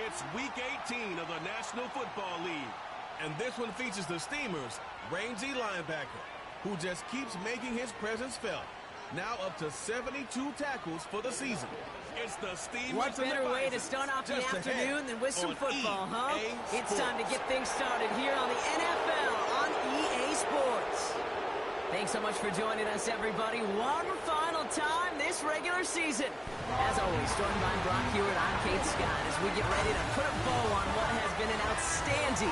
It's Week 18 of the National Football League. And this one features the Steamers' rangy linebacker, who just keeps making his presence felt. Now up to 72 tackles for the season. It's the Steamers. What better way to start off the afternoon than with some football, huh? It's time to get things started here on the NFL on EA Sports. Thanks so much for joining us, everybody. One final time this regular season. As always, joined by Brock Hewitt, I'm Kate Scott as we get ready to put a bow on what has been an outstanding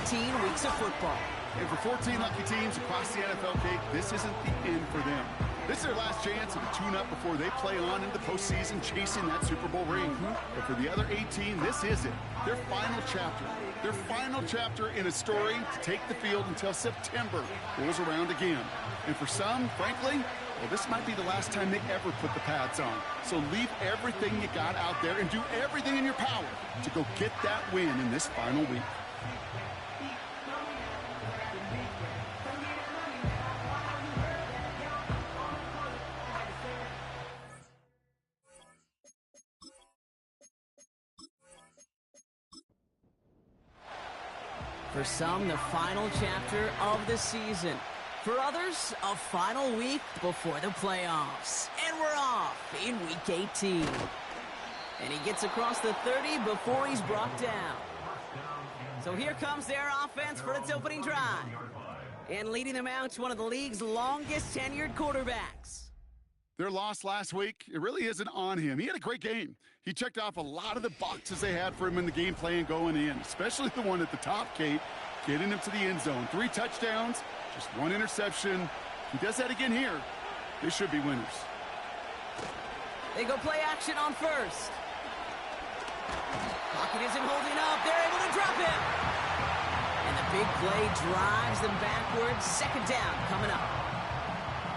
18 weeks of football. And for 14 lucky teams across the NFL, Kate, this isn't the end for them. This is their last chance to tune-up before they play on into the postseason chasing that Super Bowl ring. But for the other 18, this is it. Their final chapter. Their final chapter in a story to take the field until September rolls around again. And for some, frankly, well, this might be the last time they ever put the pads on. So leave everything you got out there and do everything in your power to go get that win in this final week. For some, the final chapter of the season. For others, a final week before the playoffs. And we're off in Week 18. And he gets across the 30 before he's brought down. So here comes their offense for its opening drive. And leading them out to one of the league's longest tenured quarterbacks. Their loss last week, it really isn't on him. He had a great game. He checked off a lot of the boxes they had for him in the game plan going in, especially the one at the top, Kate, getting him to the end zone. 3 touchdowns, just 1 interception. He does that again here. They should be winners. They go play action on first. Pocket isn't holding up. They're able to drop him. And the big play drives them backwards. Second down coming up.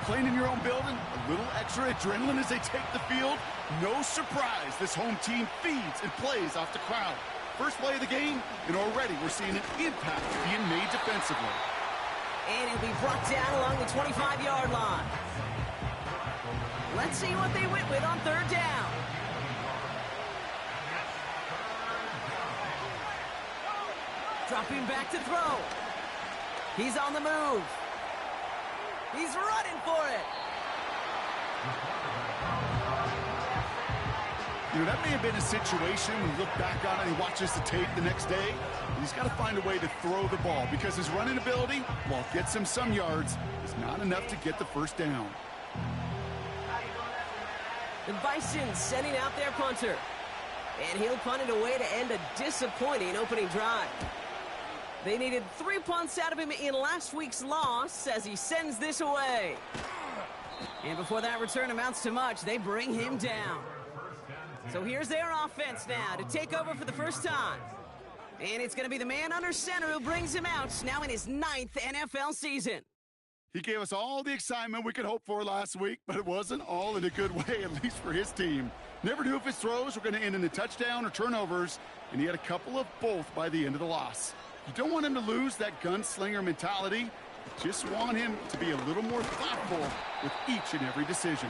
Playing in your own building, a little extra adrenaline as they take the field. No surprise, this home team feeds and plays off the crowd. First play of the game, and already we're seeing an impact being made defensively. And he'll be brought down along the 25-yard line. Let's see what they went with on third down. Dropping back to throw. He's on the move. He's running for it. You know, that may have been a situation when you look back on it and he watches the tape the next day. He's got to find a way to throw the ball because his running ability, while it gets him some yards, is not enough to get the first down. The Bison sending out their punter. And he'll punt it away to end a disappointing opening drive. They needed 3 punts out of him in last week's loss as he sends this away. And before that return amounts to much, they bring him down. So here's their offense now to take over for the first time. And it's going to be the man under center who brings him out now in his 9th NFL season. He gave us all the excitement we could hope for last week, but it wasn't all in a good way, at least for his team. Never knew if his throws were going to end in a touchdown or turnovers, and he had a couple of both by the end of the loss. You don't want him to lose that gunslinger mentality. You just want him to be a little more thoughtful with each and every decision.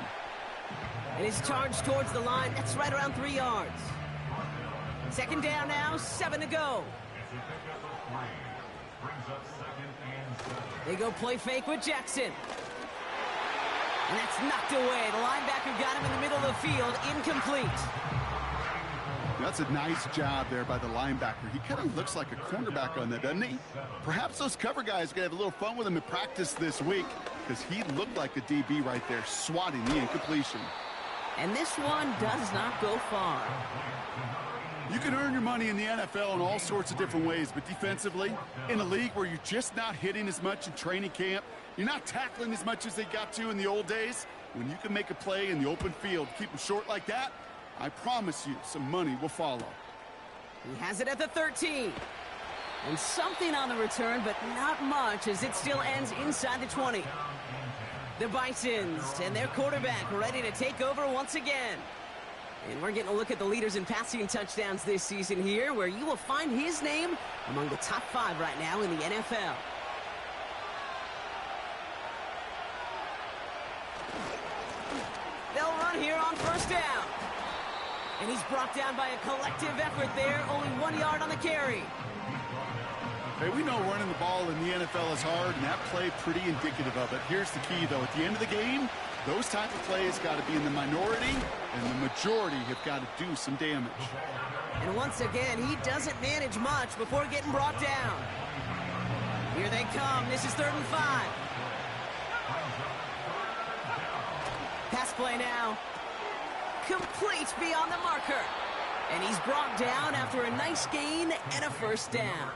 And his charge towards the line, that's right around 3 yards. Second down now, 7 to go. They go play fake with Jackson. And that's knocked away. The linebacker got him in the middle of the field, incomplete. That's a nice job there by the linebacker. He kind of looks like a cornerback on that, doesn't he? Perhaps those cover guys are going to have a little fun with him in practice this week because he looked like a DB right there, swatting the incompletion. And this one does not go far. You can earn your money in the NFL in all sorts of different ways, but defensively, in a league where you're just not hitting as much in training camp, you're not tackling as much as they got to in the old days, when you can make a play in the open field, keep them short like that, I promise you some money will follow. He has it at the 13. And something on the return, but not much as it still ends inside the 20. The Bisons and their quarterback ready to take over once again. And we're getting a look at the leaders in passing touchdowns this season here, where you will find his name among the top 5 right now in the NFL. They'll run here on first down. And he's brought down by a collective effort there. Only 1 yard on the carry. Hey, we know running the ball in the NFL is hard, and that play pretty indicative of it. Here's the key, though. At the end of the game, those type of plays got to be in the minority, and the majority have got to do some damage. And once again, he doesn't manage much before getting brought down. Here they come. This is 3rd and 5. Pass play now. Complete beyond the marker. And he's brought down after a nice gain and a first down.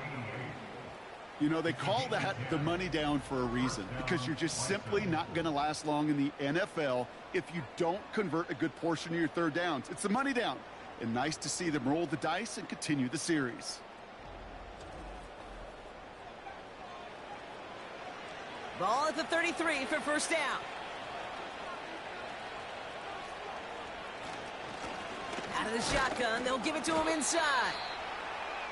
You know, they call that the money down for a reason, because you're just simply not going to last long in the NFL if you don't convert a good portion of your 3rd downs. It's the money down. And nice to see them roll the dice and continue the series. Ball at the 33 for first down. Out of the shotgun, they'll give it to him inside.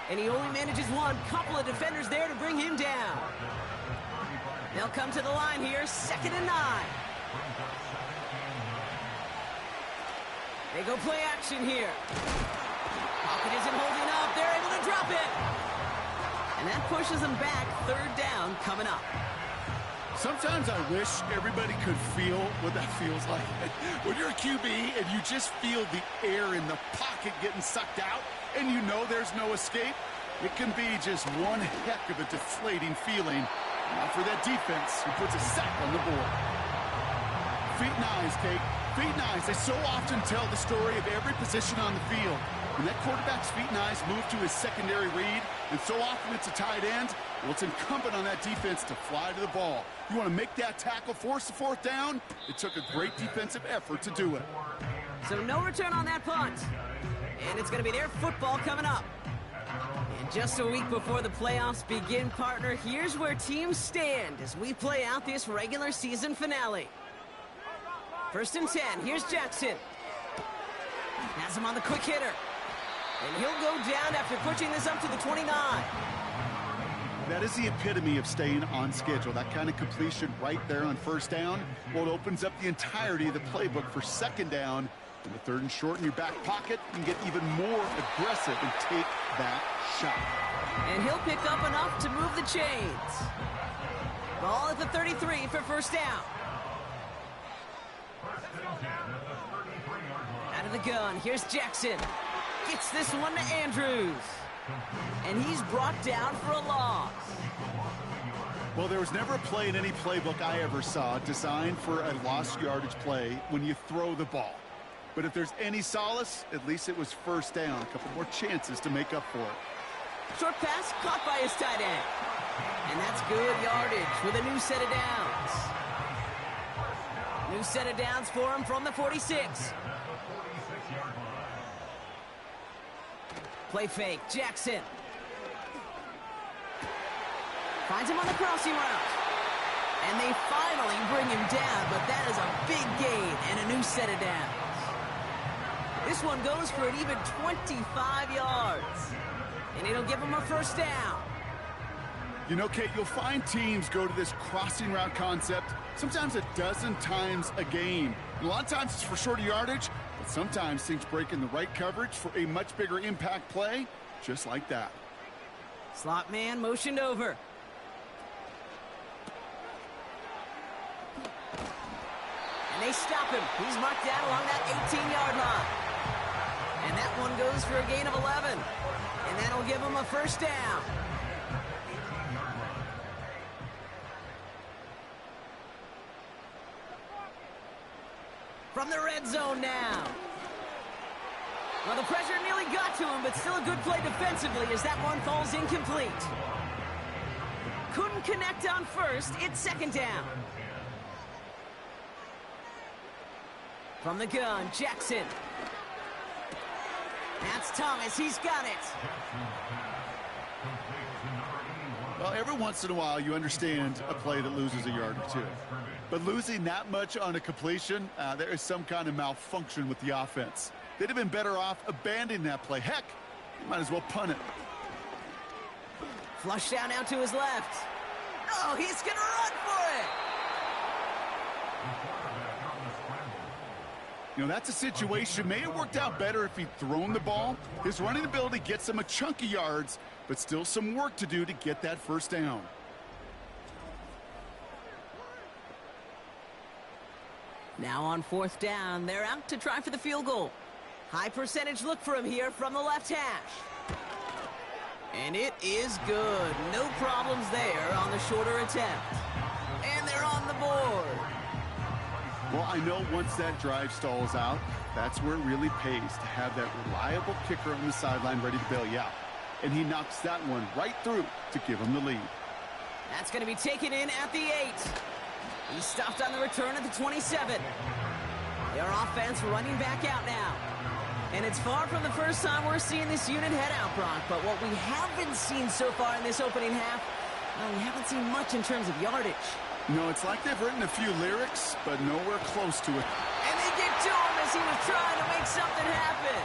And he only manages one. Couple of defenders there to bring him down. They'll come to the line here, 2nd and 9. They go play action here. Pocket isn't holding up. They're able to drop it. And that pushes them back. 3rd down coming up. Sometimes I wish everybody could feel what that feels like. When you're a QB and you just feel the air in the pocket getting sucked out and you know there's no escape, it can be just one heck of a deflating feeling. Now for that defense, who puts a sack on the board. Feet and eyes, Kate. Feet and eyes. They so often tell the story of every position on the field. When that quarterback's feet and eyes move to his secondary read, and so often it's a tight end, well, it's incumbent on that defense to fly to the ball. You want to make that tackle, force the 4th down? It took a great defensive effort to do it. So no return on that punt. And it's going to be their football coming up. And just a week before the playoffs begin, partner, here's where teams stand as we play out this regular season finale. 1st and 10. Here's Jackson. Has him on the quick hitter. And he'll go down after pushing this up to the 29. That is the epitome of staying on schedule. That kind of completion right there on 1st down. Well, it opens up the entirety of the playbook for 2nd down. And the 3rd and short in your back pocket, you can get even more aggressive and take that shot. And he'll pick up enough to move the chains. Ball at the 33 for first down. Out of the gun, here's Jackson. Gets this one to Andrews. And he's brought down for a loss. Well, there was never a play in any playbook I ever saw designed for a lost yardage play when you throw the ball. But if there's any solace, at least it was 1st down. A couple more chances to make up for it. Short pass caught by his tight end. And that's good yardage with a new set of downs. New set of downs for him from the 46. Play fake, Jackson. Finds him on the crossing route. And they finally bring him down, but that is a big gain and a new set of downs. This one goes for an even 25 yards. And it'll give him a 1st down. You know, Kate, you'll find teams go to this crossing route concept sometimes a dozen times a game. And a lot of times it's for shorter yardage, but sometimes things break in the right coverage for a much bigger impact play, just like that. Slot man motioned over. And they stop him. He's marked down along that 18-yard line. And that one goes for a gain of 11. And that'll give him a 1st down. From the red zone now. Well, the pressure nearly got to him, but still a good play defensively as that one falls incomplete. Couldn't connect on 1st. It's 2nd down. From the gun, Jackson. That's Thomas. He's got it. Well, every once in a while you understand a play that loses a yard or two. But losing that much on a completion, there is some kind of malfunction with the offense. They'd have been better off abandoning that play. Heck, you might as well punt it. Flush down out to his left. Oh, he's going to run for it. You know, that's a situation. May have worked out better if he'd thrown the ball. His running ability gets him a chunk of yards, but still some work to do to get that first down. Now on 4th down, they're out to try for the field goal. High percentage look for him here from the left hash. And it is good. No problems there on the shorter attempt. And they're on the board. Well, I know once that drive stalls out, that's where it really pays to have that reliable kicker on the sideline ready to bail you out. And he knocks that one right through to give him the lead. That's going to be taken in at the 8. He stopped on the return at the 27. Their offense running back out now. And it's far from the first time we're seeing this unit head out, Brock. But what we haven't seen so far in this opening half, well, we haven't seen much in terms of yardage. No, it's like they've written a few lyrics, but nowhere close to it. And they get to him as he was trying to make something happen.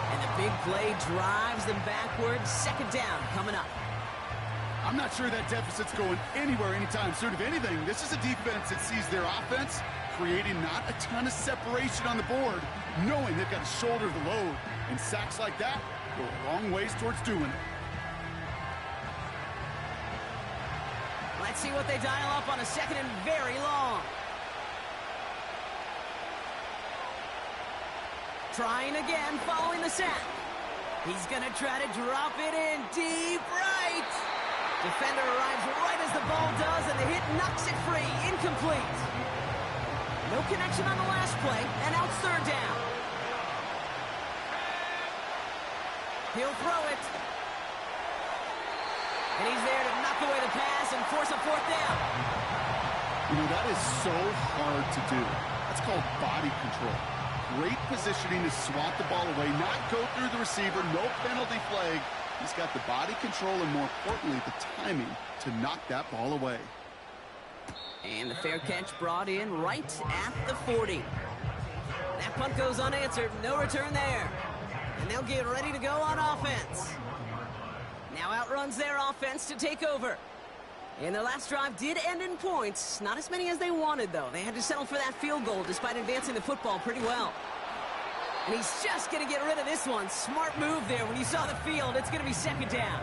And the big play drives them backwards. 2nd down coming up. I'm not sure that deficit's going anywhere anytime soon. If anything, this is a defense that sees their offense creating not a ton of separation on the board, knowing they've got to shoulder the load. And sacks like that go a long ways towards doing it. Let's see what they dial up on a 2nd and very long. Trying again following the sack. He's going to try to drop it in deep right. Defender arrives right as the ball does, and the hit knocks it free. Incomplete. No connection on the last play, and out 3rd down. He'll throw it. And he's there to knock away the pass and force a 4th down. You know, that is so hard to do. That's called body control. Great positioning to swat the ball away, not go through the receiver, no penalty flag. He's got the body control and, more importantly, the timing to knock that ball away. And the fair catch brought in right at the 40. That punt goes unanswered. No return there. And they'll get ready to go on offense. Now outruns their offense to take over. And their last drive did end in points. Not as many as they wanted, though. They had to settle for that field goal despite advancing the football pretty well. And he's just going to get rid of this one. Smart move there. When you saw the field, it's going to be 2nd down.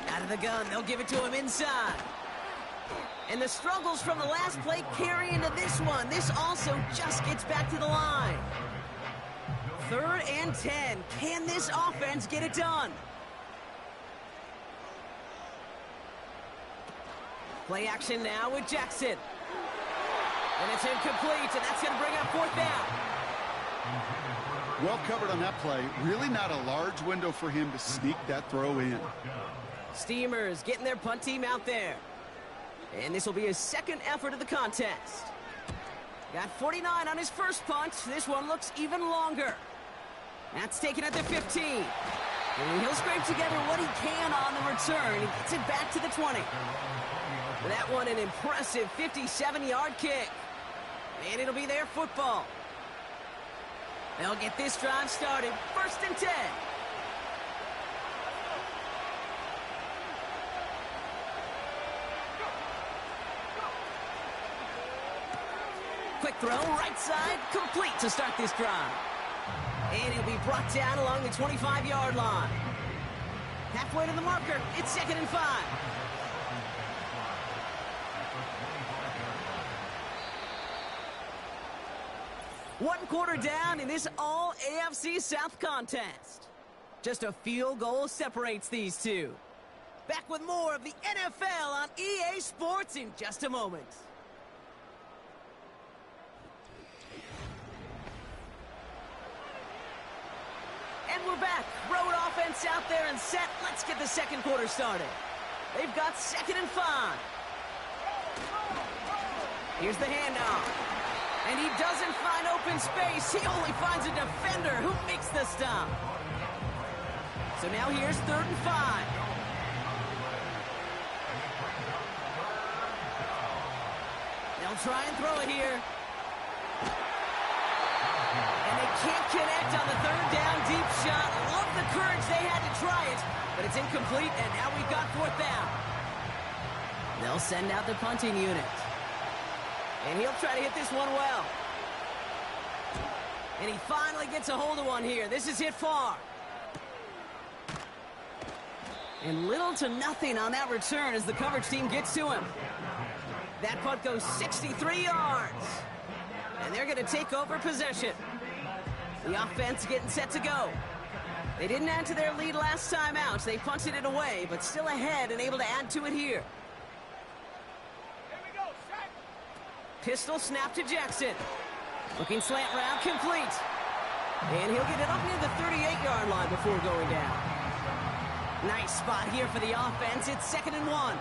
Out of the gun, they'll give it to him inside. And the struggles from the last play carry into this one. This also just gets back to the line. 3rd and 10. Can this offense get it done? Play action now with Jackson. And it's incomplete, and that's going to bring up 4th down. Well covered on that play. Really not a large window for him to sneak that throw in. Steamers getting their punt team out there. And this will be his 2nd effort of the contest. Got 49 on his first punt. This one looks even longer. That's taken at the 15. And he'll scrape together what he can on the return. He gets it back to the 20. That one an impressive 57-yard kick. And it'll be their football. They'll get this drive started. 1st and 10. Quick throw, right side, complete to start this drive. And he'll be brought down along the 25-yard line. Halfway to the marker, it's 2nd and 5. One quarter down in this all-AFC South contest. Just a field goal separates these two. Back with more of the NFL on EA Sports in just a moment. And we're back. Road offense out there and set. Let's get the 2nd quarter started. They've got 2nd and 5. Here's the handoff. And he doesn't find open space. He only finds a defender who makes the stop. So now here's 3rd and 5. They'll try and throw it here. And they can't connect on the third down deep shot. Love the courage they had to try it, but it's incomplete, and now we've got fourth down. They'll send out the punting unit. And he'll try to hit this one well. And he finally gets a hold of one here. This is hit far. And little to nothing on that return as the coverage team gets to him. That punt goes 63 yards. And they're going to take over possession. The offense getting set to go. They didn't add to their lead last time out. They punted it away, but still ahead and able to add to it here. Pistol snap to Jackson. Looking slant route, complete. And he'll get it up near the 38-yard line before going down. Nice spot here for the offense. It's 2nd and 1.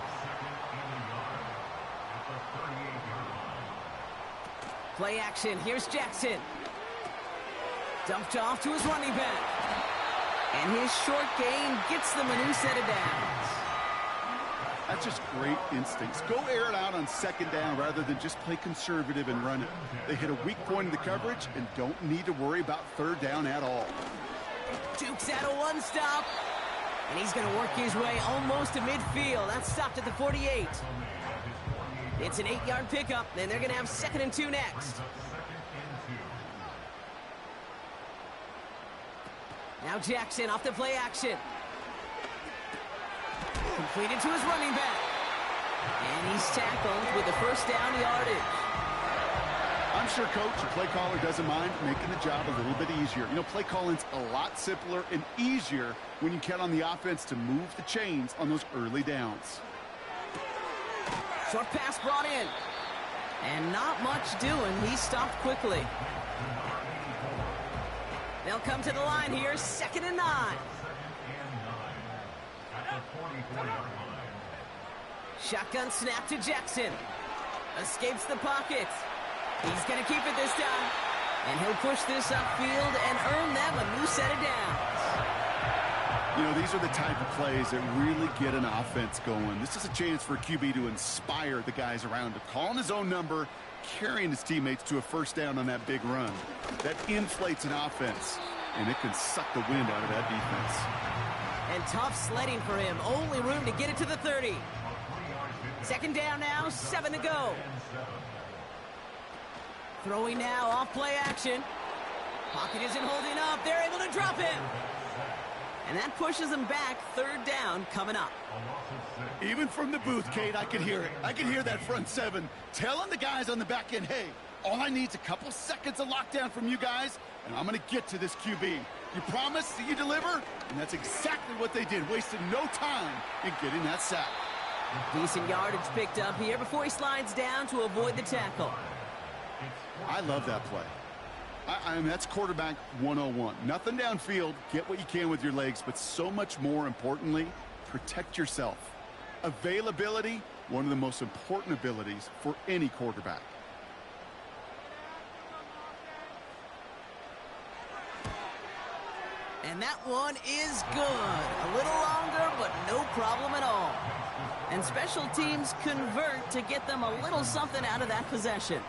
Play action. Here's Jackson. Dumped off to his running back. And his short gain gets them a new set of downs. That's just great instincts. Go air it out on 2nd down rather than just play conservative and run it. They hit a weak point in the coverage and don't need to worry about 3rd down at all. Dukes out a one-stop. And he's going to work his way almost to midfield. That's stopped at the 48. It's an 8-yard pickup, and they're going to have 2nd and 2 next. Now Jackson off the play action. Completed to his running back. And he's tackled with the 1st down yardage. I'm sure coach or play caller doesn't mind making the job a little bit easier. You know, play calling's a lot simpler and easier when you count on the offense to move the chains on those early downs. Short pass brought in. And not much doing. He stopped quickly. They'll come to the line here, 2nd and 9. Shotgun snap to Jackson. Escapes the pocket. He's going to keep it this time. And he'll push this upfield and earn them a new set of downs. You know, these are the type of plays that really get an offense going. This is a chance for a QB to inspire the guys around him. Calling his own number, carrying his teammates to a 1st down on that big run. That inflates an offense, and it can suck the wind out of that defense. And tough sledding for him. Only room to get it to the 30. 2nd down now, 7 to go. Throwing now, off play action. Pocket isn't holding up. They're able to drop him. And that pushes them back. 3rd down coming up. Even from the booth, Kate, I could hear it. I could hear that front 7 telling the guys on the back end, hey, all I need is a couple seconds of lockdown from you guys, and I'm going to get to this QB. You promise that you deliver? And that's exactly what they did. Wasted no time in getting that sack. Decent yardage picked up here before he slides down to avoid the tackle. I love that play. I mean, that's quarterback 101. Nothing downfield. Get what you can with your legs, but so much more importantly, protect yourself. Availability, one of the most important abilities for any quarterback. And that one is good. A little longer, but no problem at all. And special teams convert to get them a little something out of that possession.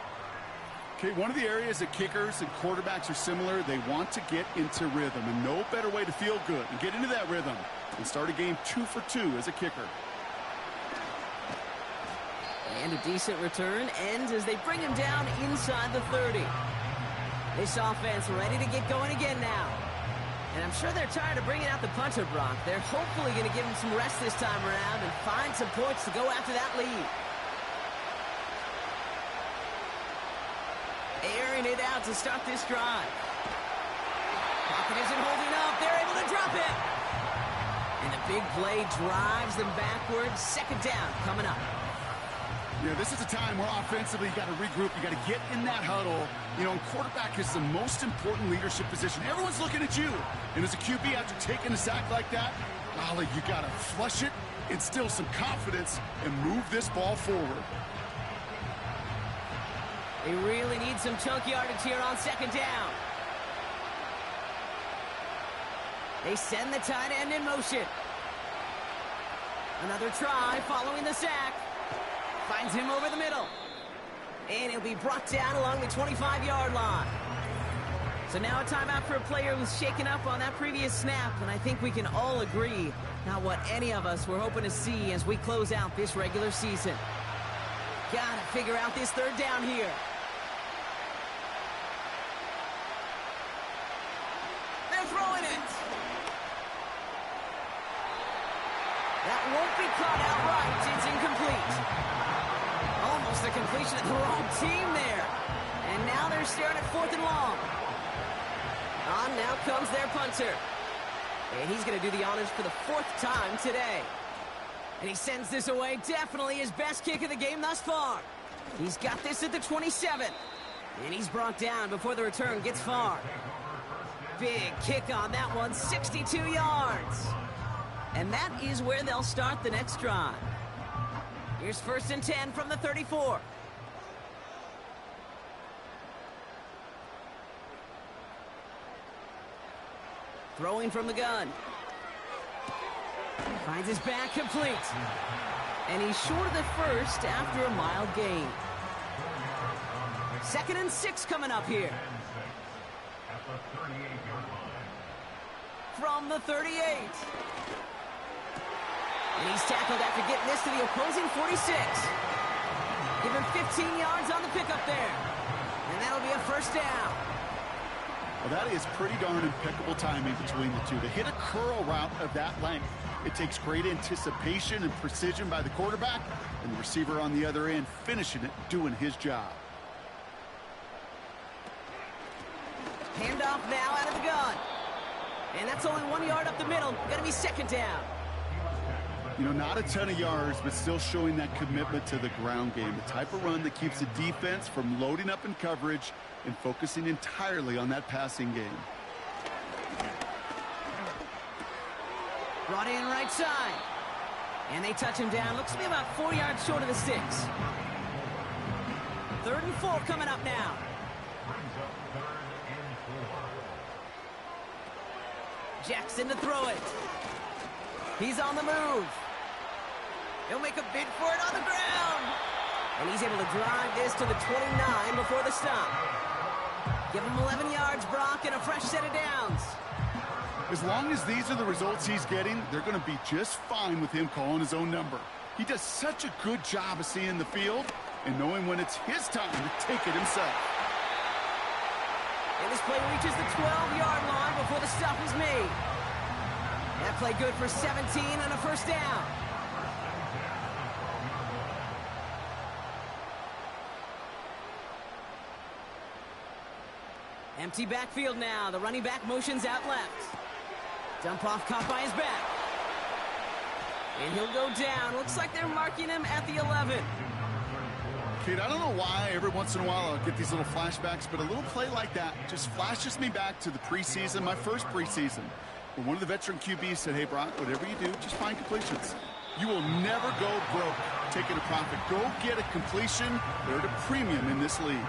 Okay, one of the areas that kickers and quarterbacks are similar, they want to get into rhythm. And no better way to feel good and get into that rhythm and start a game 2 for 2 as a kicker. And a decent return ends as they bring him down inside the 30. This offense ready to get going again now. And I'm sure they're tired of bringing out the punter, Brock. They're hopefully going to give him some rest this time around and find some points to go after that lead. Airing it out to start this drive. Pocket isn't holding up. They're able to drop it. And the big play drives them backwards. 2nd down coming up. Yeah, this is a time where offensively you got to regroup. You got to get in that huddle. You know, quarterback is the most important leadership position. Everyone's looking at you. And as a QB, after taking a sack like that, golly, you got to flush it, instill some confidence, and move this ball forward. They really need some chunk yardage here on 2nd down. They send the tight end in motion. Another try following the sack. Finds him over the middle. And he'll be brought down along the 25-yard line. So now a timeout for a player who's shaken up on that previous snap, and I think we can all agree not what any of us were hoping to see as we close out this regular season. Gotta figure out this third down here. They're throwing it. That won't be caught outright. It's incomplete. Almost a completion of the wrong team there. And now they're staring at 4th and long. On now comes their punter. And he's going to do the honors for the 4th time today. And he sends this away. Definitely his best kick of the game thus far. He's got this at the 27. And he's brought down before the return gets far. Big kick on that one, 62 yards. And that is where they'll start the next drive. Here's 1st and 10 from the 34. Throwing from the gun. Finds his back complete. And he's short of the first after a mild gain. 2nd and 6 coming up here. From the 38. And he's tackled after getting this to the opposing 46. Give him 15 yards on the pickup there. And that'll be a 1st down. Well, that is pretty darn impeccable timing between the two. To hit a curl route of that length, it takes great anticipation and precision by the quarterback, and the receiver on the other end finishing it, doing his job. Handoff now out of the gun. And that's only 1 yard up the middle. Gonna be 2nd down. You know, not a ton of yards, but still showing that commitment to the ground game. The type of run that keeps the defense from loading up in coverage and focusing entirely on that passing game. Brought in right side. And they touch him down. Looks to be about 4 yards short of the 6. 3rd and 4 coming up now. Jackson to throw it. He's on the move. He'll make a bid for it on the ground. And he's able to drive this to the 29 before the stop. Give him 11 yards, Brock, and a fresh set of downs. As long as these are the results he's getting, they're going to be just fine with him calling his own number. He does such a good job of seeing the field and knowing when it's his time to take it himself. And this play reaches the 12-yard line before the stop is made. That play good for 17 and a 1st down. Empty backfield now. The running back motions out left. Dump off caught by his back. And he'll go down. Looks like they're marking him at the 11. Kid, I don't know why every once in a while I'll get these little flashbacks, but a little play like that just flashes me back to the preseason, my first preseason, where one of the veteran QBs said, hey, Brock, whatever you do, just find completions. You will never go broke taking a profit. Go get a completion. They're at a premium in this league.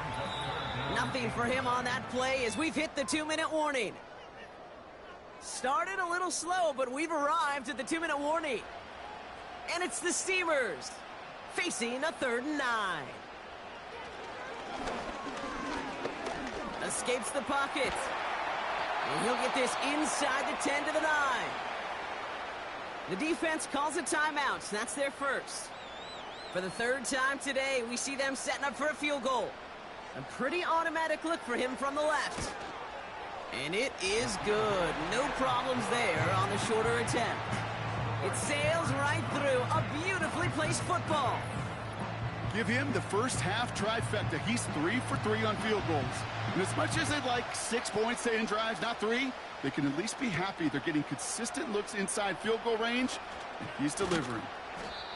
Nothing for him on that play as we've hit the 2-minute warning. Started a little slow, but we've arrived at the 2-minute warning. And it's the Steamers facing a 3rd and 9. Escapes the pocket. And he'll get this inside the 10 to the 9. The defense calls a timeout. That's their first. For the 3rd time today, we see them setting up for a field goal. A pretty automatic look for him from the left. And it is good. No problems there on the shorter attempt. It sails right through a beautifully placed football. Give him the first half trifecta. He's 3 for 3 on field goals. And as much as they'd like 6 points to end drives, not 3, they can at least be happy they're getting consistent looks inside field goal range, and he's delivering.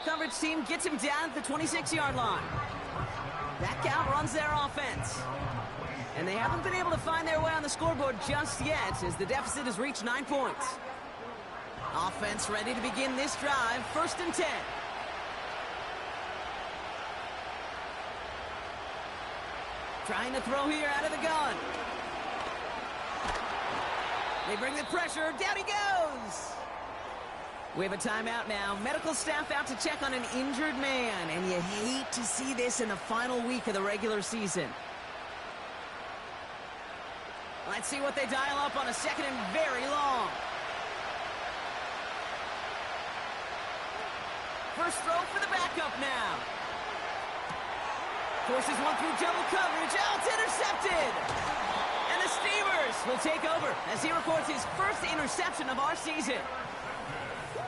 Coverage team gets him down at the 26-yard line. Back out runs their offense. And they haven't been able to find their way on the scoreboard just yet as the deficit has reached 9 points. Offense ready to begin this drive. 1st and 10. Trying to throw here out of the gun. They bring the pressure. Down he goes. We have a timeout now. Medical staff out to check on an injured man. And you hate to see this in the final week of the regular season. Let's see what they dial up on a second and very long. First throw for the backup now. Forces one through double coverage. Oh, it's intercepted. And the Steamers will take over as he records his first interception of our season.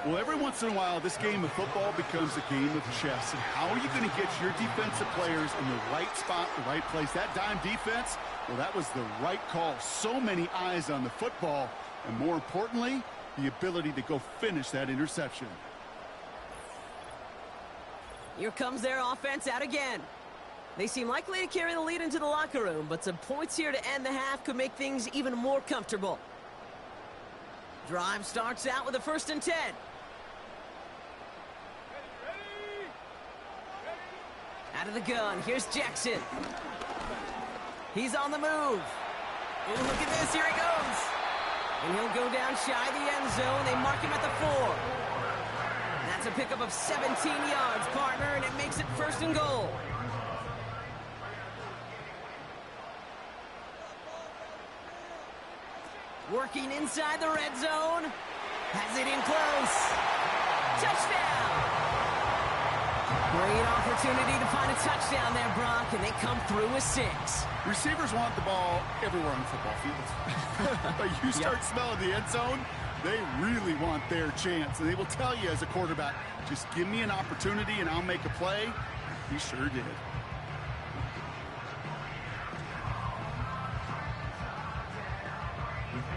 Well, every once in a while, this game of football becomes a game of chess. And how are you going to get your defensive players in the right spot, the right place? That dime defense, well, that was the right call. So many eyes on the football. And more importantly, the ability to go finish that interception. Here comes their offense out again. They seem likely to carry the lead into the locker room, but some points here to end the half could make things even more comfortable. Drive starts out with a 1st and 10. Out of the gun, here's Jackson. He's on the move. Ooh, look at this, here he goes. And he'll go down shy of the end zone. They mark him at the 4. That's a pickup of 17 yards, partner, and it makes it 1st and goal. Working inside the red zone. Has it in close. Touchdown! Great opportunity to find a touchdown there, Brock, and they come through with 6. Receivers want the ball everywhere on the football field. But you start smelling the end zone, they really want their chance. And they will tell you as a quarterback, just give me an opportunity and I'll make a play. He sure did.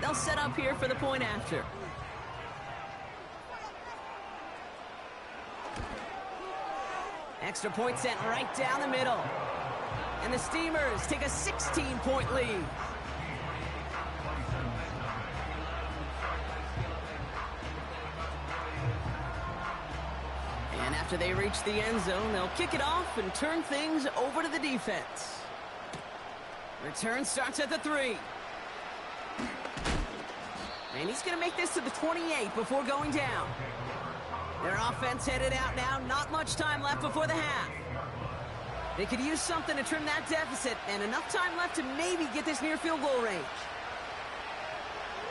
They'll set up here for the point after. Extra point sent right down the middle. And the Steamers take a 16-point lead. And after they reach the end zone, they'll kick it off and turn things over to the defense. Return starts at the 3. And he's going to make this to the 28 before going down. Their offense headed out now. Not much time left before the half. They could use something to trim that deficit, and enough time left to maybe get this near field goal range.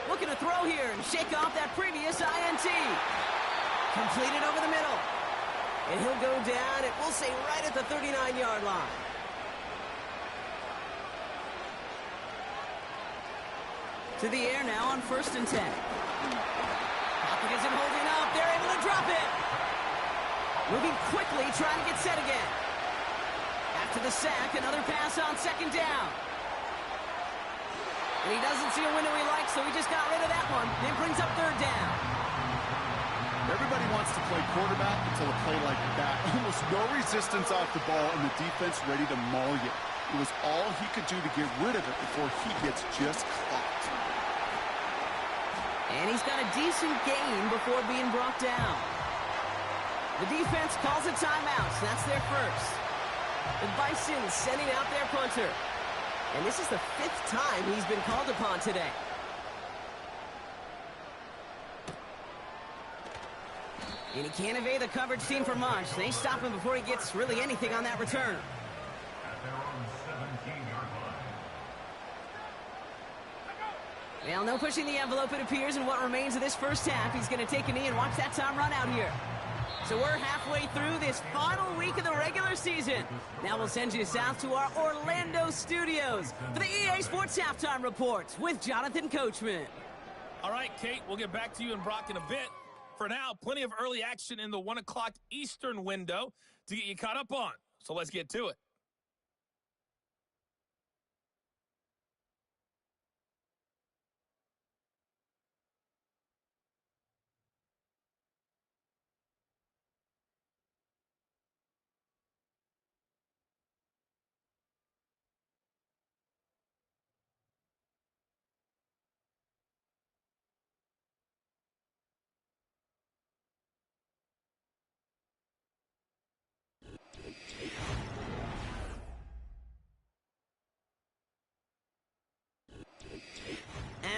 Looking to throw here and shake off that previous INT. Completed over the middle. And he'll go down, and we'll say right at the 39-yard line. To the air now on 1st and 10. Pocket isn't holding up. They're able to drop it. Moving quickly, trying to get set again. After the sack, another pass on 2nd down. And he doesn't see a window he likes, so he just got rid of that one. It brings up 3rd down. Everybody wants to play quarterback until a play like that. Almost no resistance off the ball and the defense ready to maul you. It was all he could do to get rid of it before he gets just caught. And he's got a decent gain before being brought down. The defense calls a timeout, so that's their first. The Bison sending out their punter. And this is the 5th time he's been called upon today. And he can't evade the coverage team for much. They stop him before he gets really anything on that return. Well, no pushing the envelope, it appears, in what remains of this first half. He's going to take a knee and watch that time run out here. So we're halfway through this final week of the regular season. Now we'll send you south to our Orlando studios for the EA Sports Halftime Report with Jonathan Coachman. All right, Kate, we'll get back to you and Brock in a bit. For now, plenty of early action in the 1 o'clock Eastern window to get you caught up on. So let's get to it.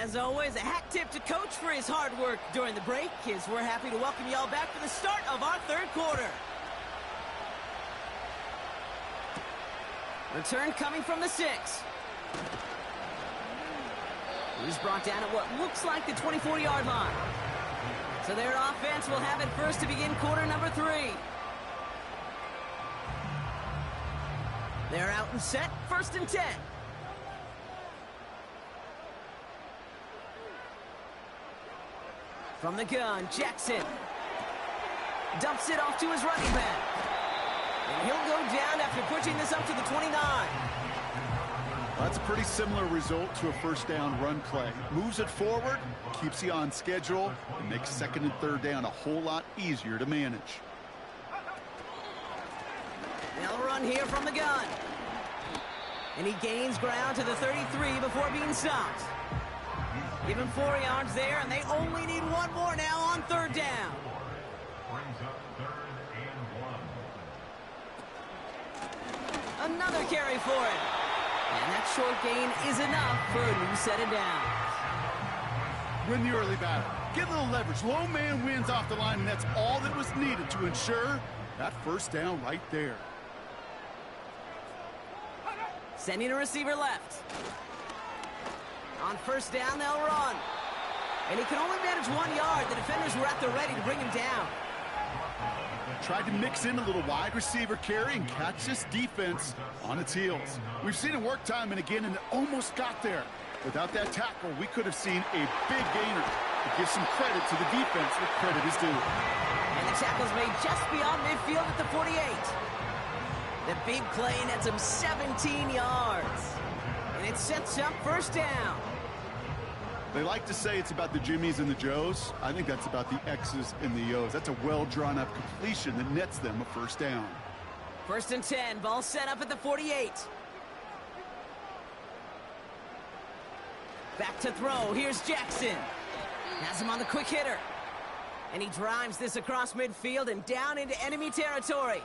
As always, a hat tip to Coach for his hard work during the break, as we're happy to welcome y'all back for the start of our 3rd quarter. Return coming from the 6. He's brought down at what looks like the 24-yard line. So their offense will have it first to begin quarter number 3. They're out and set, 1st and 10. From the gun, Jackson dumps it off to his running back. And he'll go down after pushing this up to the 29. Well, that's a pretty similar result to a first down run play. Moves it forward, keeps you on schedule, and makes 2nd and 3rd down a whole lot easier to manage. They'll run here from the gun. And he gains ground to the 33 before being stopped. Give him 4 yards there, and they only need 1 more now on 3rd down. Another carry for it. And that short gain is enough for a new set of downs. Win the early battle. Get a little leverage. Low man wins off the line, and that's all that was needed to ensure that first down right there. Sending a receiver left. On 1st down, they'll run. And he can only manage 1 yard. The defenders were at the ready to bring him down. Tried to mix in a little wide receiver carry and catch this defense on its heels. We've seen it work time and again, and it almost got there. Without that tackle, we could have seen a big gainer. To give some credit to the defense where credit is due. And the tackle's made just beyond midfield at the 48. The big play nets him 17 yards. And it sets up 1st down. They like to say it's about the Jimmies and the Joes. I think that's about the X's and the O's. That's a well-drawn-up completion that nets them a 1st down. 1st and 10, ball set up at the 48. Back to throw, here's Jackson. Has him on the quick hitter. And he drives this across midfield and down into enemy territory.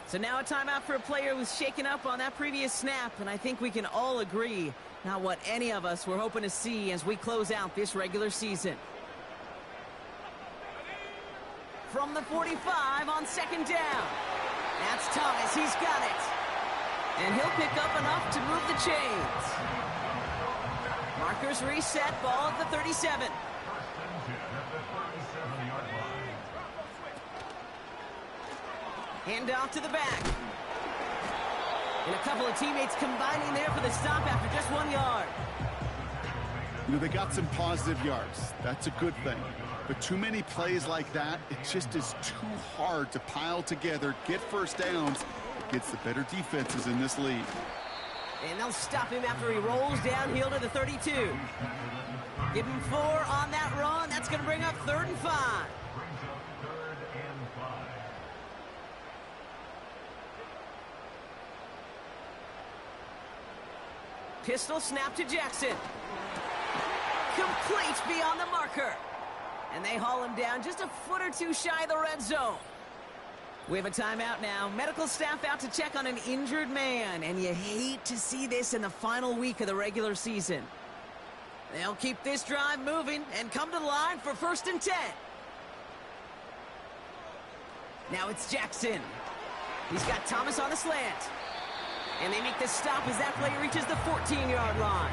So now a timeout for a player who's shaken up on that previous snap, and I think we can all agree not what any of us were hoping to see as we close out this regular season. From the 45 on 2nd down. That's Thomas, he's got it. And he'll pick up enough to move the chains. Markers reset, ball at the 37. Hand off to the back. And a couple of teammates combining there for the stop after just 1 yard. You know, they got some positive yards. That's a good thing. But too many plays like that, it just is too hard to pile together, get 1st downs against the better defenses in this league. And they'll stop him after he rolls downhill to the 32. Give him 4 on that run. That's going to bring up 3rd and 5. Pistol snap to Jackson. Complete beyond the marker. And they haul him down just a foot or two shy of the red zone. We have a timeout now. Medical staff out to check on an injured man. And you hate to see this in the final week of the regular season. They'll keep this drive moving and come to the line for 1st and 10. Now it's Jackson. He's got Thomas on the slant. And they make the stop as that play reaches the 14-yard line.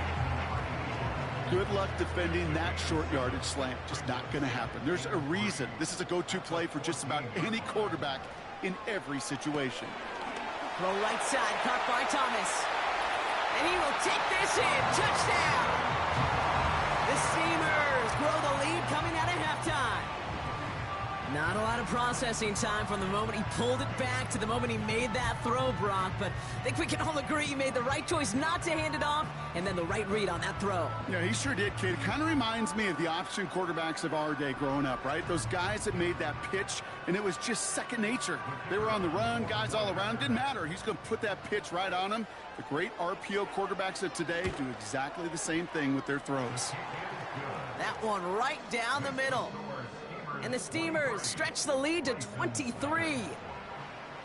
Good luck defending that short yardage slant. Just not going to happen. There's a reason. This is a go-to play for just about any quarterback in every situation. Throw right side, caught by Thomas. And he will take this in. Touchdown! The Steamers grow the lead coming out of halftime. Not a lot of processing time from the moment he pulled it back to the moment he made that throw, Brock. But I think we can all agree he made the right choice not to hand it off, and then the right read on that throw. Yeah, he sure did, kid. Kind of reminds me of the option quarterbacks of our day growing up, right? Those guys that made that pitch, and it was just second nature. They were on the run, guys all around. Didn't matter. He's going to put that pitch right on him. The great RPO quarterbacks of today do exactly the same thing with their throws. That one right down the middle. And the Steamers stretch the lead to 23.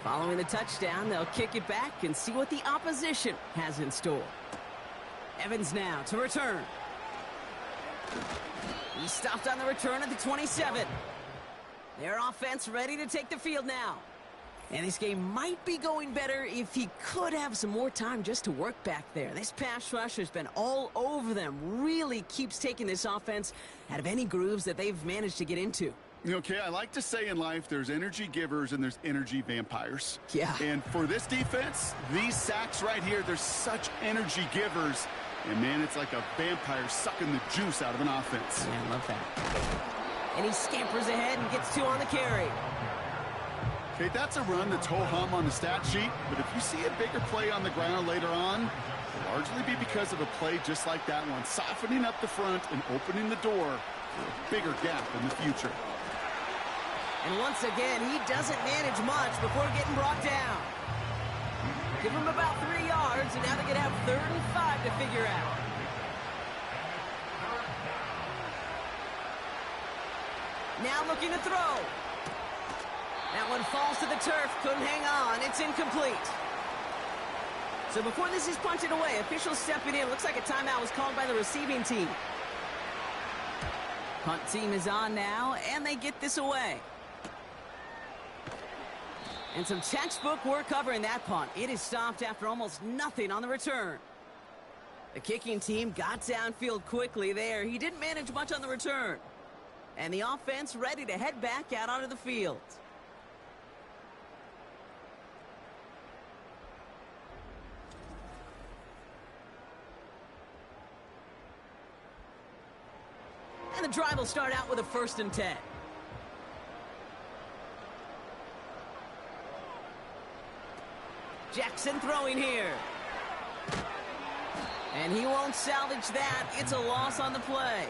Following the touchdown, they'll kick it back and see what the opposition has in store. Evans now to return. He stopped on the return at the 27. Their offense ready to take the field now. And this game might be going better if he could have some more time just to work back there. This pass rush has been all over them. Really keeps taking this offense out of any grooves that they've managed to get into. Okay, I like to say in life there's energy givers and there's energy vampires. Yeah. And for this defense, these sacks right here, they're such energy givers. And, man, it's like a vampire sucking the juice out of an offense. Yeah, I love that. And he scampers ahead and gets 2 on the carry. Okay, that's a run that's ho-hum on the stat sheet, but if you see a bigger play on the ground later on, it'll largely be because of a play just like that one, softening up the front and opening the door for a bigger gap in the future. And once again, he doesn't manage much before getting brought down. Give him about 3 yards, and now they're going to have 3rd and 5 to figure out. Now looking to throw. That one falls to the turf, couldn't hang on. It's incomplete. So before this is punted away, officials stepping in. Looks like a timeout was called by the receiving team. Punt team is on now, and they get this away. And some textbook work covering that punt. It is stopped after almost nothing on the return. The kicking team got downfield quickly there. He didn't manage much on the return. And the offense ready to head back out onto the field. And the drive will start out with a 1st and 10. Jackson throwing here. And he won't salvage that. It's a loss on the play.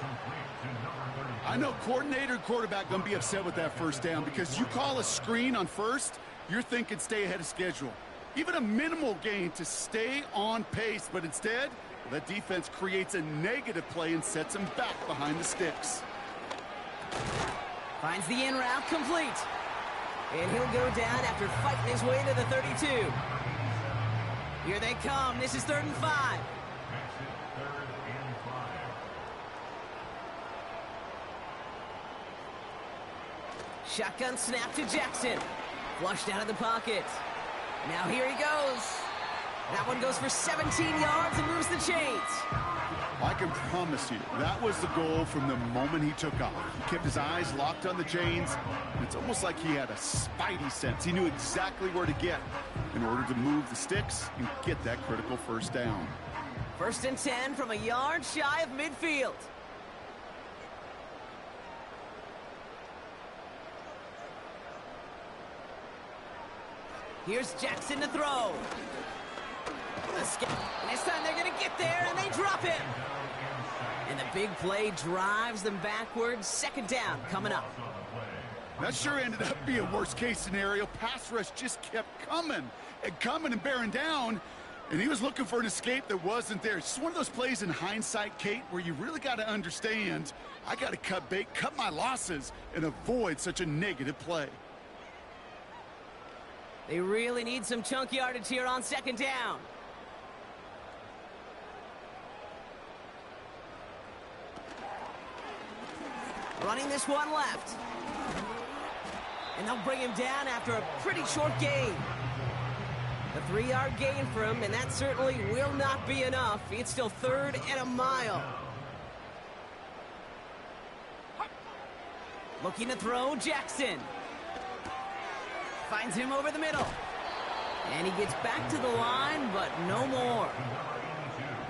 I know coordinator and quarterback going to be upset with that 1st down because you call a screen on 1st, you're thinking stay ahead of schedule. Even a minimal gain to stay on pace, but instead, that defense creates a negative play and sets him back behind the sticks. Finds the in route complete. And he'll go down after fighting his way to the 32. Here they come. This is 3rd and 5. Shotgun snap to Jackson. Flushed out of the pocket. Now here he goes. That one goes for 17 yards and moves the chains. I can promise you, that was the goal from the moment he took off. He kept his eyes locked on the chains, and it's almost like he had a spidey sense. He knew exactly where to get in order to move the sticks and get that critical 1st down. 1st and 10 from a yard shy of midfield. Here's Jackson to throw. And this time they're going to get there, and they drop him. And the big play drives them backwards. 2nd down coming up. That sure ended up being a worst-case scenario. Pass rush just kept coming and bearing down, and he was looking for an escape that wasn't there. It's just one of those plays in hindsight, Kate, where you really got to understand, I got to cut bait, cut my losses, and avoid such a negative play. They really need some chunk yardage here on 2nd down. Running this one left. And they'll bring him down after a pretty short gain. A 3-yard gain for him, and that certainly will not be enough. It's still 3rd and a mile. Looking to throw, Jackson. Finds him over the middle. And he gets back to the line, but no more.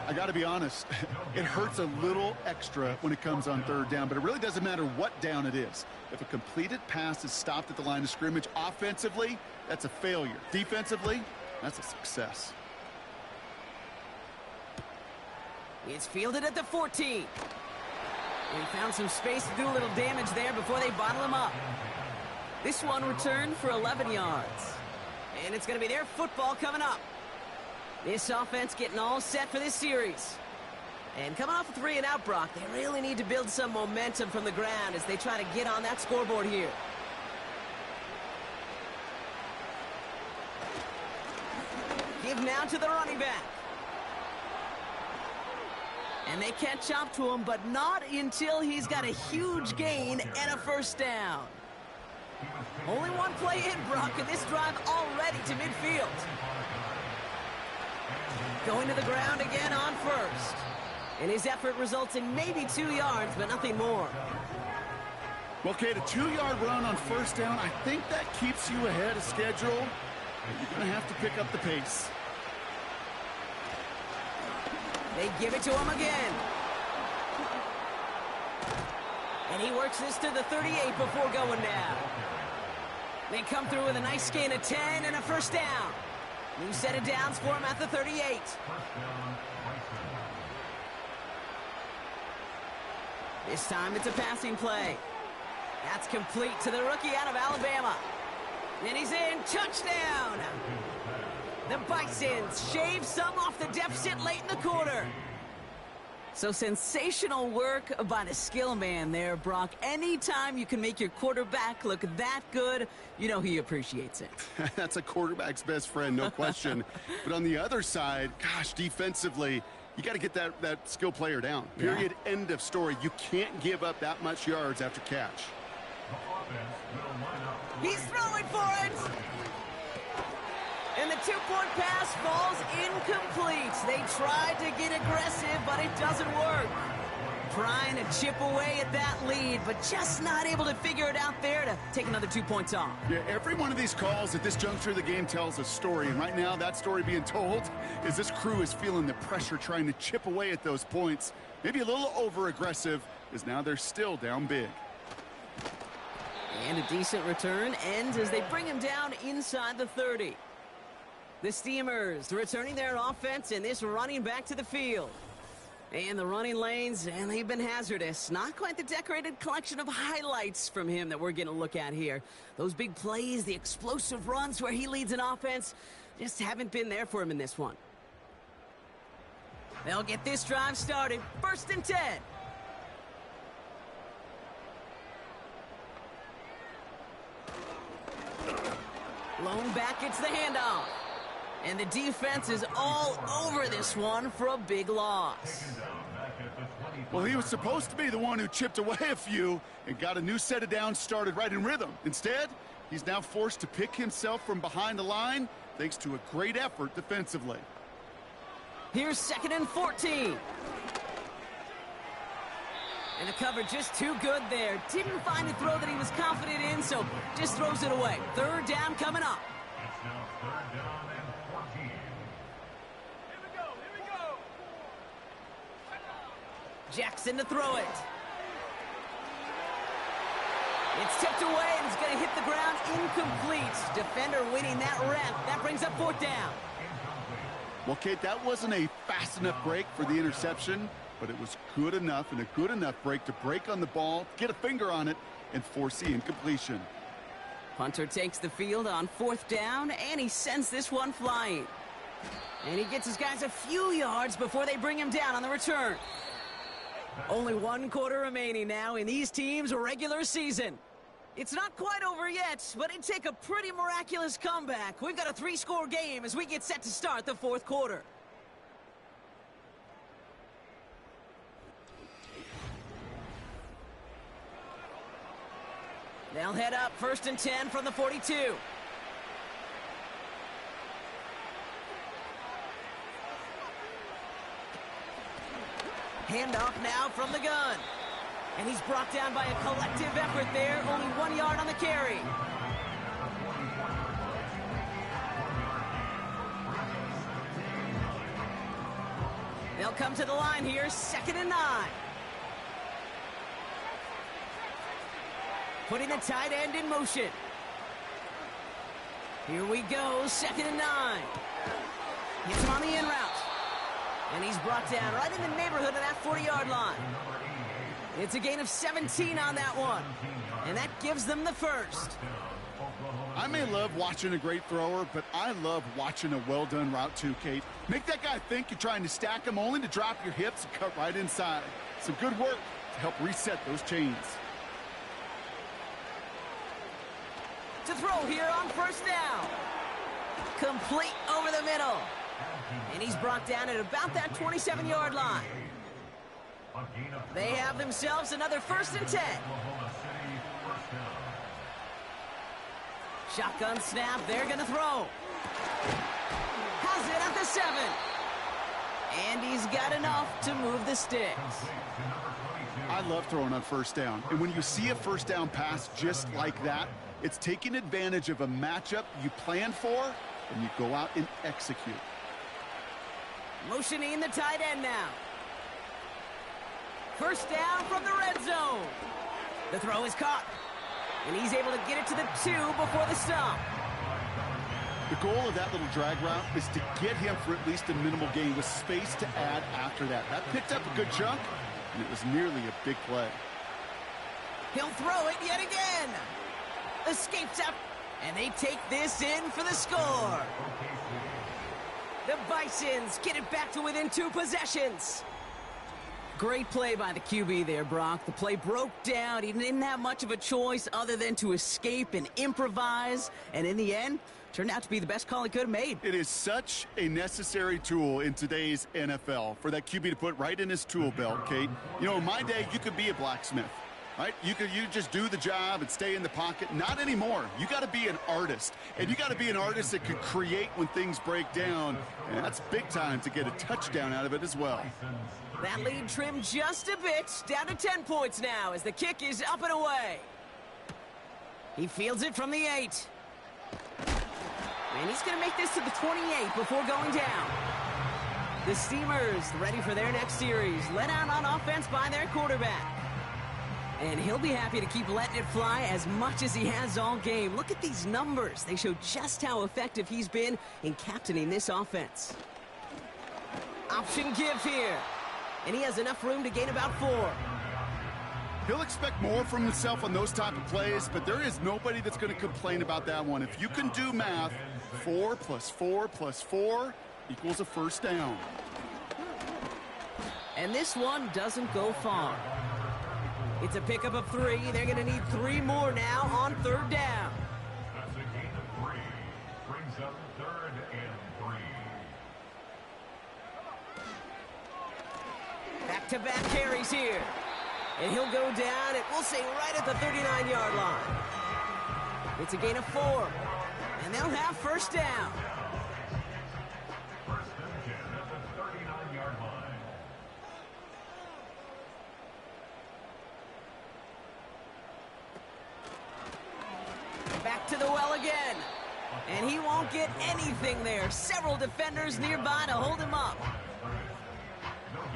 I got to be honest, it hurts a little extra when it comes on 3rd down, but it really doesn't matter what down it is. If a completed pass is stopped at the line of scrimmage, offensively, that's a failure. Defensively, that's a success. It's fielded at the 14. And he found some space to do a little damage there before they bottle him up. This one returned for 11 yards. And it's going to be their football coming up. This offense getting all set for this series. And coming off a 3-and-out, Brock, they really need to build some momentum from the ground as they try to get on that scoreboard here. Give now to the running back. And they catch up to him, but not until he's got a huge gain and a 1st down. Only one play in, Brock, and this drive already to midfield. Going to the ground again on first. And his effort results in maybe 2 yards, but nothing more. Well, Kate, a 2-yard run on first down, I think that keeps you ahead of schedule. You're going to have to pick up the pace. They give it to him again. And he works this to the 38 before going down. They come through with a nice gain of 10 and a first down. New set of downs for him at the 38. This time it's a passing play. That's complete to the rookie out of Alabama. And he's in. Touchdown! The Bisons shave some off the deficit late in the quarter. So sensational work by the skill man there, Brock. Anytime you can make your quarterback look that good, you know he appreciates it. That's a quarterback's best friend, no question. But on the other side, gosh, defensively, you got to get that skill player down. Period. Yeah. End of story. You can't give up that much yards after catch. He's throwing for it. And the 2-point pass falls incomplete. They tried to get aggressive, but it doesn't work. Trying to chip away at that lead, but just not able to figure it out there to take another 2 points off. Yeah, every one of these calls at this juncture of the game tells a story. And right now, that story being told is this crew is feeling the pressure trying to chip away at those points. Maybe a little over-aggressive, as now they're still down big. And a decent return ends as they bring him down inside the 30. The Steamers returning their offense and this running back to the field. And the running lanes, and they've been hazardous. Not quite the decorated collection of highlights from him that we're going to look at here. Those big plays, the explosive runs where he leads an offense, just haven't been there for him in this one. They'll get this drive started. 1st and 10. Lone back gets the handoff. And the defense is all over this one for a big loss. Well, he was supposed to be the one who chipped away a few and got a new set of downs started right in rhythm. Instead, he's now forced to pick himself from behind the line thanks to a great effort defensively. Here's 2nd and 14. And the cover just too good there. Didn't find a throw that he was confident in, so just throws it away. 3rd down coming up. It's now 3rd down and 14. Here we go. Jackson to throw it. It's tipped away, and he's going to hit the ground incomplete. Defender winning that rep. That brings up 4th down. Well, Kate, that wasn't a fast enough break for the interception, but it was good enough and a good enough break to break on the ball, get a finger on it, and force the incompletion. Punter takes the field on 4th down, and he sends this one flying. And he gets his guys a few yards before they bring him down on the return. Only 1 quarter remaining now in these teams' regular season. It's not quite over yet, but it'd take a pretty miraculous comeback. We've got a 3-score game as we get set to start the 4th quarter. They'll head up 1st and 10 from the 42. Handoff now from the gun. And he's brought down by a collective effort there. Only 1 yard on the carry. They'll come to the line here, 2nd and 9. Putting the tight end in motion. Here we go, 2nd and 9. Hits him on the in route. And he's brought down right in the neighborhood of that 40-yard line. It's a gain of 17 on that one. And that gives them the first. I may love watching a great thrower, but I love watching a well-done route too, Kate. Make that guy think you're trying to stack him only to drop your hips and cut right inside. Some good work to help reset those chains. To throw here on 1st down. Complete over the middle. And he's brought down at about that 27-yard line. They have themselves another 1st and 10. Shotgun snap, they're going to throw. Has it at the 7. And he's got enough to move the sticks. I love throwing on first down. And when you see a first down pass just like that, it's taking advantage of a matchup you planned for, and you go out and execute. Motioning the tight end now. First down from the red zone. The throw is caught. And he's able to get it to the 2 before the stop. The goal of that little drag route is to get him for at least a minimal gain with space to add after that. That picked up a good chunk, and it was nearly a big play. He'll throw it yet again. Escapes up, and they take this in for the score. The Bisons get it back to within 2 possessions. Great play by the QB there, Brock. The play broke down. He didn't have much of a choice other than to escape and improvise. And in the end, turned out to be the best call he could have made. It is such a necessary tool in today's NFL for that QB to put right in his tool belt, Kate. You know, in my day, you could be a blacksmith, right? You just do the job and stay in the pocket. Not anymore. You got to be an artist. And you got to be an artist that could create when things break down. And that's big time to get a touchdown out of it as well. That lead trimmed just a bit, down to 10 points now as the kick is up and away. He fields it from the 8. And he's going to make this to the 28 before going down. The Steamers ready for their next series, led out on offense by their quarterback. And he'll be happy to keep letting it fly as much as he has all game. Look at these numbers. They show just how effective he's been in captaining this offense. Option give here. And he has enough room to gain about 4. He'll expect more from himself on those type of plays, but there is nobody that's going to complain about that one. If you can do math, 4 plus 4 plus 4 equals a first down. And this one doesn't go far. It's a pickup of 3. They're going to need 3 more now on 3rd down. That's a gain of 3. Brings up 3rd and 3. Back-to-back carries here. And he'll go down, and we'll say right at the 39-yard line. It's a gain of 4. And they'll have first down. First and 10 at the 39-yard line. Back to the well again. And he won't get anything there. Several defenders nearby to hold him up.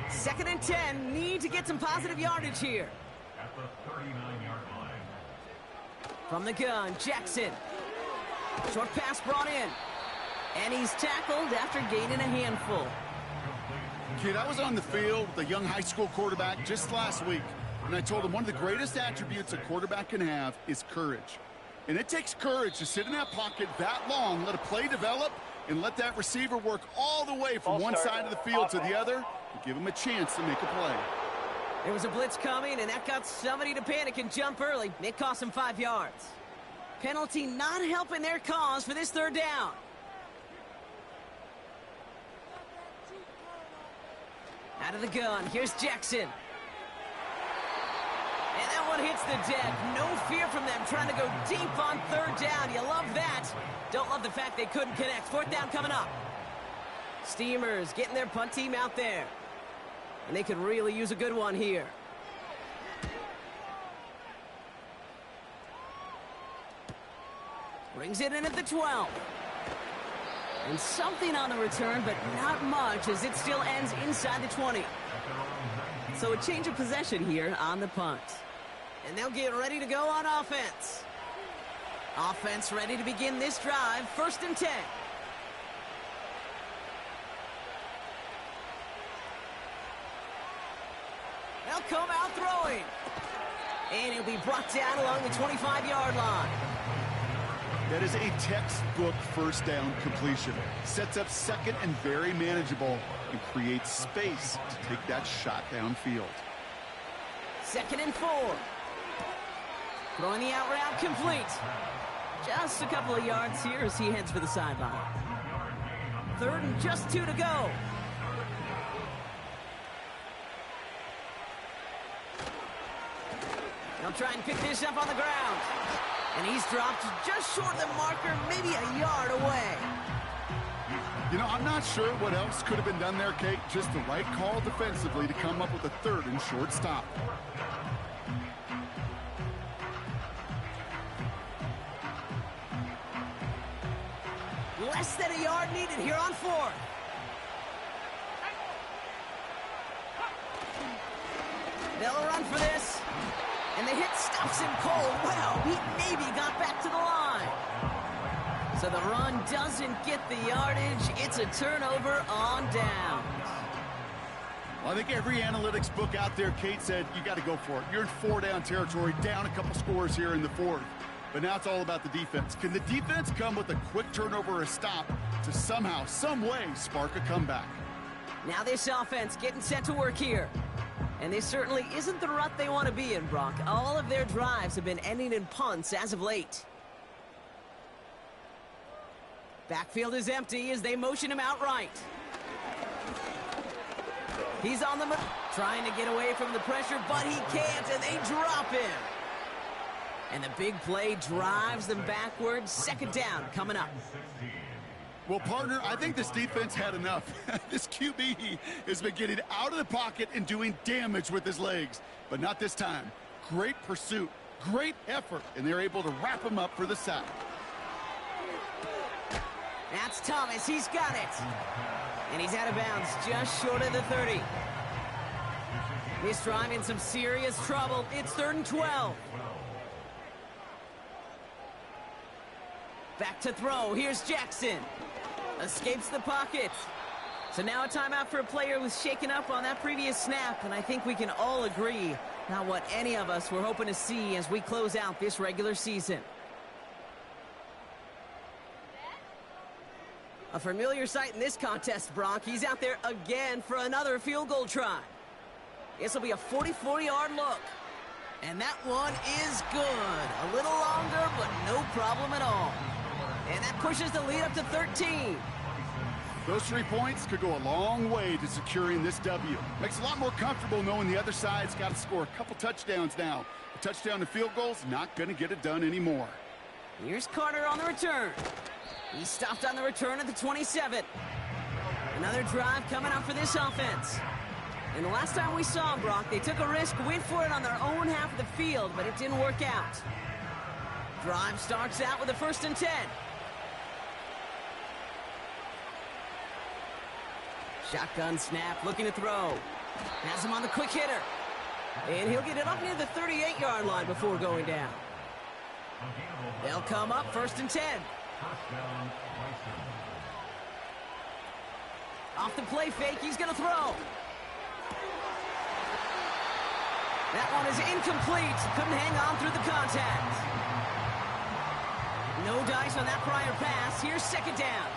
2nd and 10, need to get some positive yardage here. At the 39-yard line. From the gun, Jackson. Short pass brought in. And he's tackled after gaining a handful. Kid, I was on the field with a young high school quarterback just last week, and I told him one of the greatest attributes a quarterback can have is courage. And it takes courage to sit in that pocket that long, let a play develop, and let that receiver work all the way from one side of the field to the other to give him a chance to make a play. There was a blitz coming, and that got somebody to panic and jump early. It cost him 5 yards. Penalty not helping their cause for this 3rd down. Out of the gun, here's Jackson. And that one hits the deck. No fear from them trying to go deep on 3rd down. You love that. Don't love the fact they couldn't connect. 4th down coming up. Steamers getting their punt team out there. And they could really use a good one here. Brings it in at the 12. And something on the return, but not much as it still ends inside the 20. So a change of possession here on the punt. And they'll get ready to go on offense. Offense ready to begin this drive. 1st and 10. They'll come out throwing. And he'll be brought down along the 25-yard line. That is a textbook first down completion. Sets up 2nd and very manageable and creates space to take that shot downfield. 2nd and 4. Throwing the out route complete. Just a couple of yards here as he heads for the sideline. 3rd and just 2 to go. They'll try and pick this up on the ground. And he's dropped just short of the marker, maybe a yard away. You know, I'm not sure what else could have been done there, Kate. Just the right call defensively to come up with a 3rd and short stop. Less than a yard needed here on 4th. They'll run for this. And the hit stops him cold. Well, he maybe got back to the line. So the run doesn't get the yardage. It's a turnover on downs. Well, I think every analytics book out there, Kate, said you got to go for it. You're in 4-down territory, down a couple scores here in the 4th. But now it's all about the defense. Can the defense come with a quick turnover or a stop to somehow, some way, spark a comeback? Now this offense getting set to work here. And this certainly isn't the rut they want to be in, Brock. All of their drives have been ending in punts as of late. Backfield is empty as they motion him out right. He's on the move, trying to get away from the pressure, but he can't, and they drop him. And the big play drives them backwards. 2nd down coming up. Well, partner, I think this defense had enough. This QB has been getting out of the pocket and doing damage with his legs, but not this time. Great pursuit, great effort, and they're able to wrap him up for the sack. That's Thomas. He's got it. And he's out of bounds just short of the 30. This drive in some serious trouble. It's 3rd and 12. Back to throw. Here's Jackson. Escapes the pocket. So now a timeout for a player who's shaken up on that previous snap, and I think we can all agree not what any of us were hoping to see as we close out this regular season. A familiar sight in this contest, Brock. He's out there again for another field goal try. This will be a 44-yard look. And that one is good. A little longer, but no problem at all. And that pushes the lead up to 13. Those 3 points could go a long way to securing this W. Makes it a lot more comfortable knowing the other side's got to score a couple touchdowns now. A touchdown to field goal's not going to get it done anymore. Here's Carter on the return. He stopped on the return at the 27. Another drive coming up for this offense. And the last time we saw them, Brock, they took a risk, went for it on their own half of the field, but it didn't work out. Drive starts out with a 1st and 10. Shotgun snap, looking to throw. Has him on the quick hitter. And he'll get it up near the 38-yard line before going down. They'll come up 1st and 10. Off the play fake, he's going to throw. That one is incomplete. Couldn't hang on through the contact. No dice on that prior pass. Here's 2nd down.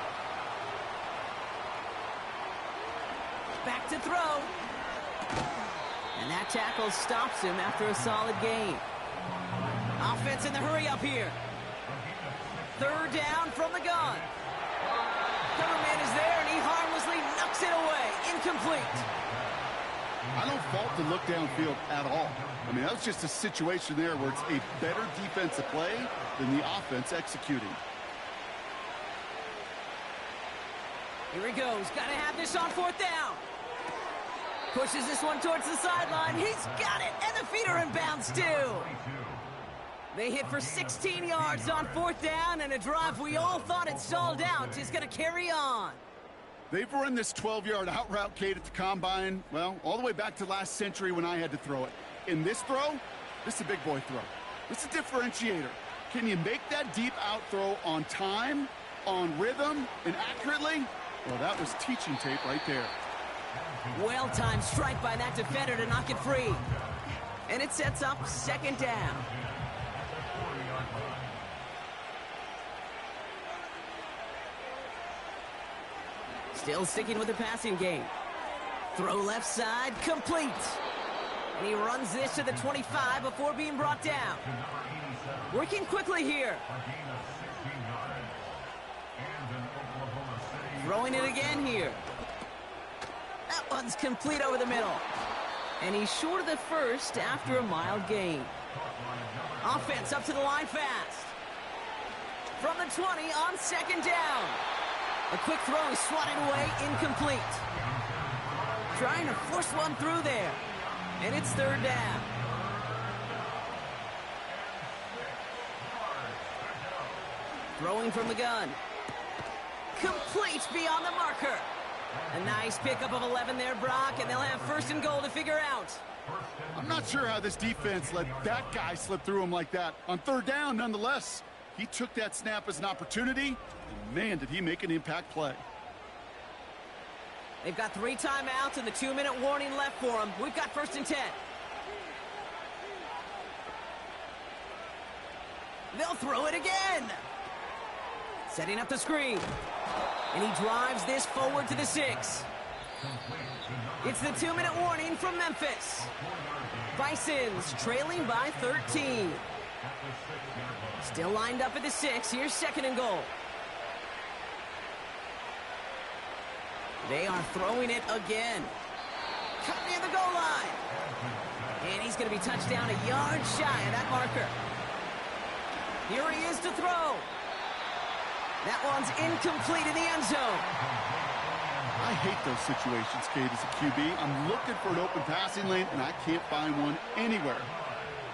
Back to throw. And that tackle stops him after a solid gain. Offense in the hurry up here. 3rd down from the gun. Cover man is there, and he harmlessly knocks it away. Incomplete. I don't fault the look downfield at all. I mean, that was just a situation there where it's a better defensive play than the offense executing. Here he goes. Got to have this on 4th down. Pushes this one towards the sideline. He's got it, and the feet are in bounds too. They hit for 16 yards on 4th down, and a drive we all thought had stalled out is going to carry on. They've run this 12-yard out route, Kate, at the combine, well, all the way back to last century when I had to throw it. In this throw, this is a big boy throw. This is a differentiator. Can you make that deep out throw on time, on rhythm, and accurately? Well, that was teaching tape right there. Well-timed strike by that defender to knock it free. And it sets up 2nd down. Still sticking with the passing game. Throw left side, complete. And he runs this to the 25 before being brought down. Working quickly here. Throwing it again here. That one's complete over the middle. And he's short of the 1st after a mild gain. Offense up to the line fast. From the 20 on second down. A quick throw is swatted away, incomplete. Trying to force one through there. And it's third down. Throwing from the gun. Complete beyond the marker. A nice pickup of 11 there, Brock, and they'll have first and goal to figure out. I'm not sure how this defense let that guy slip through him like that. On third down, nonetheless, he took that snap as an opportunity, and man, did he make an impact play. They've got 3 timeouts and the 2-minute warning left for them. We've got first and 10. They'll throw it again. Setting up the screen. And he drives this forward to the 6. It's the 2-minute warning from Memphis. Bisons trailing by 13. Still lined up at the 6. Here's second and goal. They are throwing it again. Cut near the goal line. And he's going to be touched down a yard shy of that marker. Here he is to throw. That one's incomplete in the end zone. I hate those situations, Kate, as a QB. I'm looking for an open passing lane, and I can't find one anywhere.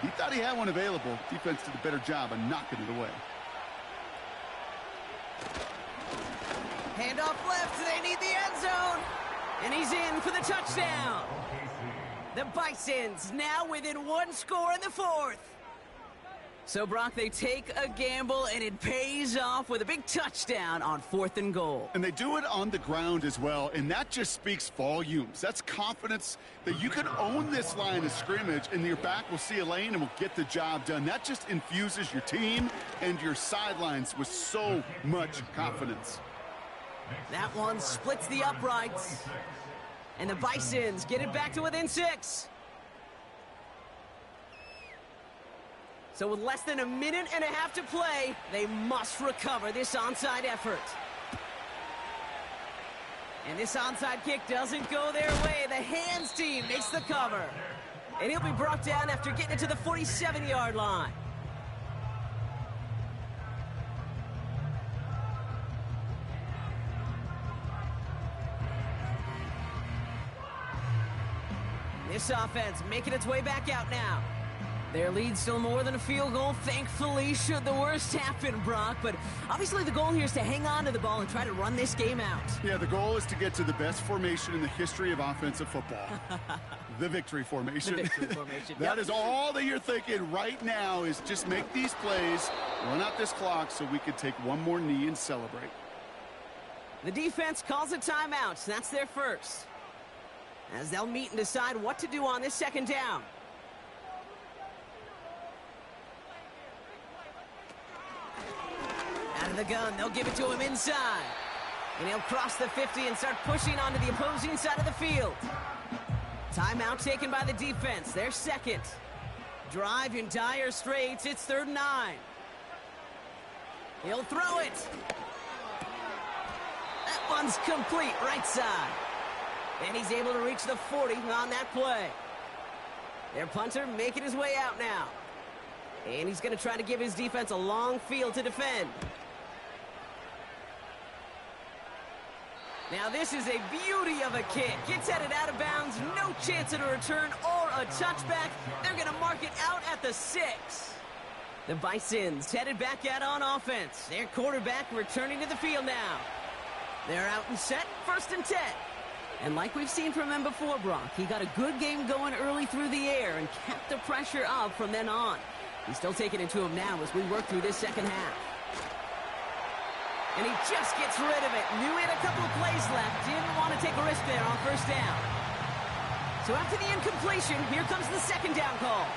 He thought he had one available. Defense did a better job of knocking it away. Handoff left. They need the end zone. And he's in for the touchdown. The Bisons now within 1 score in the 4th. So, Brock, they take a gamble, and it pays off with a big touchdown on 4th and goal. And they do it on the ground as well, and that just speaks volumes. That's confidence that you can own this line of scrimmage, and your back will see a lane and will get the job done. That just infuses your team and your sidelines with so much confidence. That one splits the uprights. And the Bisons get it back to within 6. So with less than a minute and a half to play, they must recover this onside effort. And this onside kick doesn't go their way. The hands team makes the cover. And he'll be brought down after getting it to the 47-yard line. This offense making its way back out now. Their lead still more than a field goal, thankfully, should the worst happen, Brock. But obviously the goal here is to hang on to the ball and try to run this game out. Yeah, the goal is to get to the best formation in the history of offensive football. The victory formation. The victory formation. That is all that you're thinking right now, is just make these plays, run out this clock so we can take one more knee and celebrate. The defense calls a timeout. That's their first. As they'll meet and decide what to do on this second down. Out of the gun, they'll give it to him inside. And he'll cross the 50 and start pushing onto the opposing side of the field. Timeout taken by the defense, their second. Drive in dire straits, it's 3rd and 9. He'll throw it. That one's complete, right side. And he's able to reach the 40 on that play. Their punter making his way out now. And he's going to try to give his defense a long field to defend. Now this is a beauty of a kick. Gets headed out of bounds, no chance at a return or a touchback. They're going to mark it out at the 6. The Bisons headed back out on offense. Their quarterback returning to the field now. They're out and set, 1st and 10. And like we've seen from him before, Brock, he got a good game going early through the air and kept the pressure up from then on. He's still taking it to him now as we work through this second half. And he just gets rid of it. Knew he had a couple of plays left. Didn't want to take a risk there on 1st down. So after the incompletion, here comes the second down call.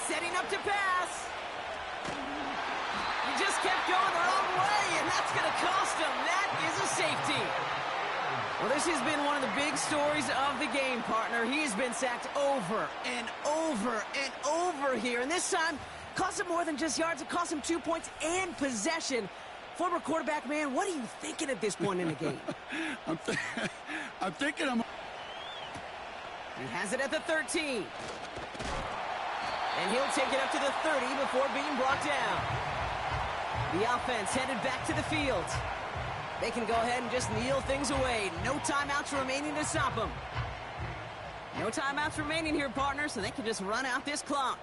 Setting up to pass. He just kept going the wrong way, and that's going to cost him. That is a safety. Well, this has been one of the big stories of the game, partner. He's been sacked over and over and over here. And this time, cost him more than just yards. It cost him 2 points and possession. Former quarterback, man, what are you thinking at this point in the game? I'm thinking He has it at the 13. And he'll take it up to the 30 before being brought down. The offense headed back to the field. They can go ahead and just kneel things away. No timeouts remaining to stop them. No timeouts remaining here, partner, so they can just run out this clock.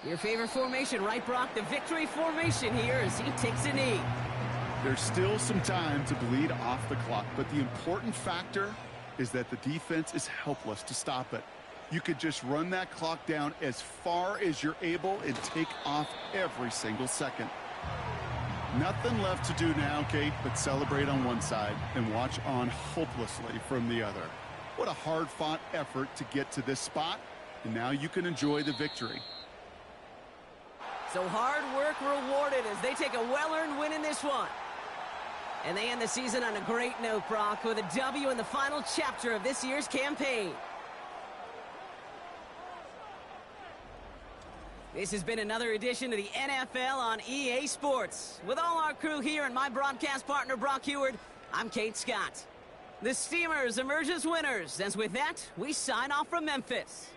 Your favorite formation, right, Brock? The victory formation here as he takes a knee. There's still some time to bleed off the clock, but the important factor is that the defense is helpless to stop it. You could just run that clock down as far as you're able and take off every single second. Nothing left to do now, Kate, but celebrate on one side and watch on hopelessly from the other. What a hard-fought effort to get to this spot, and now you can enjoy the victory. So hard work rewarded as they take a well-earned win in this one. And they end the season on a great note, Brock, with a W in the final chapter of this year's campaign. This has been another edition of the NFL on EA Sports. With all our crew here and my broadcast partner, Brock Heward, I'm Kate Scott. The Steamers emerge as winners, as with that, we sign off from Memphis.